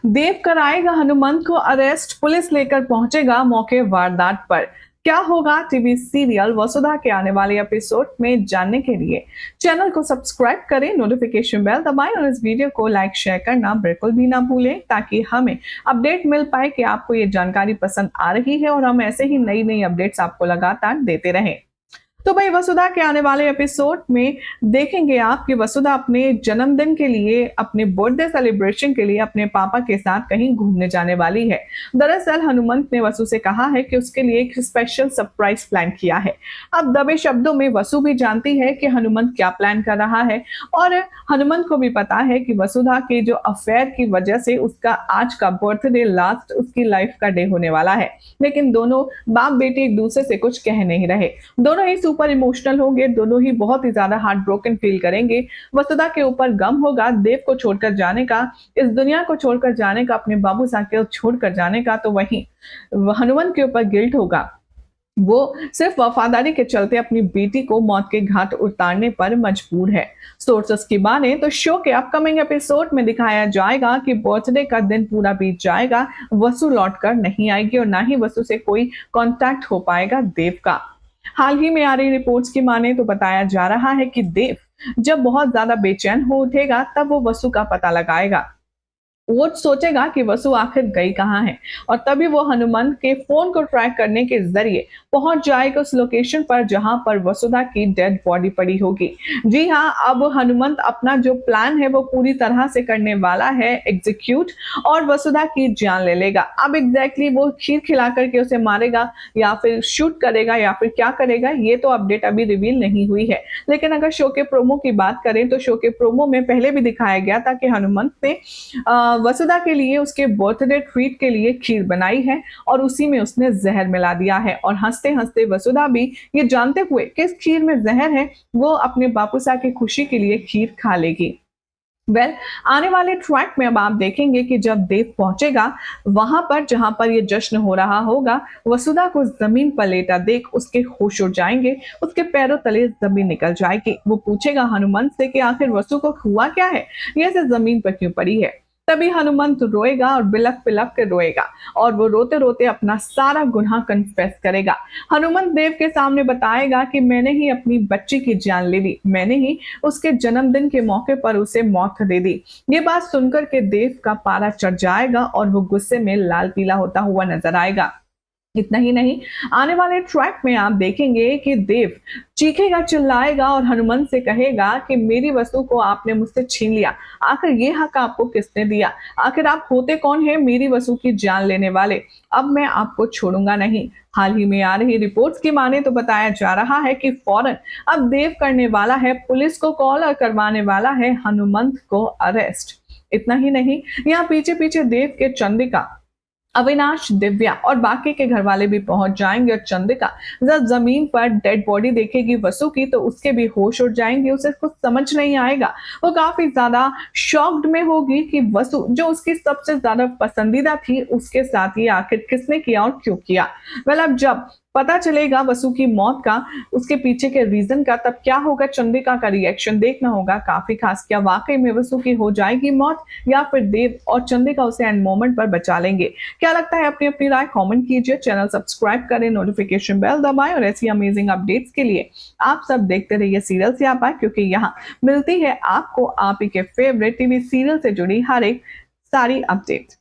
देव कराएगा हनुमंत को arrest, police लेकर पहुंचेगा मौके वारदात पर। क्या होगा टीवी सीरियल वसुधा के आने वाले एपिसोड में जानने के लिए चैनल को सब्सक्राइब करें, नोटिफिकेशन बेल दबाएं और इस वीडियो को लाइक शेयर करना बिल्कुल भी ना भूलें ताकि हमें अपडेट मिल पाए कि आपको ये जानकारी पसंद आ रही है और हम ऐसे ही नई नई अपडेट्स आपको लगातार देते रहें। तो भाई वसुधा के आने वाले एपिसोड में देखेंगे आप कि वसुधा अपने जन्मदिन के लिए, अपने बर्थडे सेलिब्रेशन के लिए अपने पापा के साथ कहीं घूमने जाने वाली है। दरअसल हनुमंत ने वसु से कहा है कि उसके लिए एक स्पेशल सरप्राइज प्लान किया है। अब दबे शब्दों में वसु भी जानती है कि हनुमंत क्या प्लान कर रहा है और हनुमंत को भी पता है कि वसुधा के जो अफेयर की वजह से उसका आज का बर्थडे लास्ट उसकी लाइफ का डे होने वाला है। लेकिन दोनों बाप बेटी एक दूसरे से कुछ कह नहीं रहे, दोनों ही सुपर इमोशनल होंगे, दोनों ही बहुत ही ज्यादा हार्ट ब्रोकन फील करेंगे। वसुधा के ऊपर गम होगा देव को छोड़कर जाने का, इस दुनिया को छोड़कर जाने का, अपने बाबू साकेत छोड़कर जाने का। तो वहीं हनुमंत के ऊपर गिल्ट होगा, वो सिर्फ वफादारी के चलते अपनी बेटी को मौत के घाट उतारने पर मजबूर है। सोर्सेस की माने तो शो के अपकमिंग एपिसोड में दिखाया जाएगा कि बर्थडे का दिन पूरा बीत जाएगा, वसु लौटकर नहीं आएगी और ना ही वसु से कोई कांटेक्ट हो पाएगा देव का। हाल ही में आ रही रिपोर्ट्स की माने तो बताया जा रहा है कि देव जब बहुत ज्यादा बेचैन हो उठेगा तब वो वसु का पता लगाएगा। वो सोचेगा कि वसु आखिर गई कहाँ है और तभी वो हनुमंत के फोन को ट्रैक करने के जरिए पहुंच जाएगा उस लोकेशन पर जहां पर वसुधा की डेड बॉडी पड़ी होगी। जी हाँ, अब हनुमंत अपना जो प्लान है वो पूरी तरह से करने वाला है एग्जीक्यूट और वसुधा की जान ले लेगा। अब एग्जैक्टली वो खीर खिला करके उसे मारेगा या फिर शूट करेगा या फिर क्या करेगा, ये तो अपडेट अभी रिवील नहीं हुई है। लेकिन अगर शो के प्रोमो की बात करें तो शो के प्रोमो में पहले भी दिखाया गया था कि हनुमंत ने वसुधा के लिए उसके बर्थडे ट्रीट के लिए खीर बनाई है और उसी में उसने जहर मिला दिया है और हंसते हंसते वसुधा भी ये जानते हुए कि इस खीर में जहर है वो अपने बापूसा की खुशी के लिए खीर खा लेगी। आने वाले ट्रैक में अब आप देखेंगे कि जब देव पहुंचेगा वहां पर जहां पर ये जश्न हो रहा होगा, वसुधा को जमीन पर लेटा देख उसके होश उड़ जाएंगे, उसके पैरों तले जमीन निकल जाएगी। वो पूछेगा हनुमंत से कि आखिर वसु को हुआ क्या है, ये ऐसे जमीन पर क्यों पड़ी है। तभी हनुमंत रोएगा और बिलक बिलक के रोएगा और वो रोते रोते अपना सारा गुनाह कन्फेस करेगा। हनुमंत देव के सामने बताएगा कि मैंने ही अपनी बच्ची की जान ले ली, मैंने ही उसके जन्मदिन के मौके पर उसे मौत दे दी। ये बात सुनकर के देव का पारा चढ़ जाएगा और वो गुस्से में लाल पीला होता हुआ नजर आएगा। इतना ही नहीं, आने वाले ट्रैक में आप देखेंगे कि देव चीखेगा, चिल्लाएगा और हनुमंत से कहेगा कि मेरी वस्तु को आपने मुझसे छीन लिया, आखिर ये हक आपको किसने दिया, आखिर आप होते कौन है मेरी वस्तु की जान लेने वाले, अब मैं आपको छोड़ूंगा नहीं। हाल ही में आ रही रिपोर्ट्स की माने तो बताया जा रहा है कि फौरन अब देव करने वाला है पुलिस को कॉल और करवाने वाला है हनुमंत को अरेस्ट। इतना ही नहीं, यहाँ पीछे पीछे देव के चंद्रिका, अविनाश, दिव्या और बाकी के घर वाले भी पहुंच जाएंगे और चंद्रिका जब जमीन पर डेड बॉडी देखेगी वसु की तो उसके भी होश उड़ जाएंगे, उसे कुछ समझ नहीं आएगा। वो काफी ज्यादा शॉक्ड में होगी कि वसु जो उसकी सबसे ज्यादा पसंदीदा थी उसके साथ ये आखिर किसने किया और क्यों किया। अब जब पता चलेगा वसु की मौत का, उसके पीछे के रीजन का, तब क्या होगा, चंद्रिका का रिएक्शन देखना होगा काफी खास। क्या वाकई में वसु की हो जाएगी मौत या फिर देव और चंद्रिका उसे एंड मोमेंट पर बचा लेंगे। क्या लगता है, अपनी अपनी राय कमेंट कीजिए, चैनल सब्सक्राइब करें, नोटिफिकेशन बेल दबाएं और ऐसी अमेजिंग अपडेट्स के लिए आप सब देखते रहिए सीरियल से आप, क्योंकि यहाँ मिलती है आपको आप ही के फेवरेट टीवी सीरियल से जुड़ी हर एक सारी अपडेट।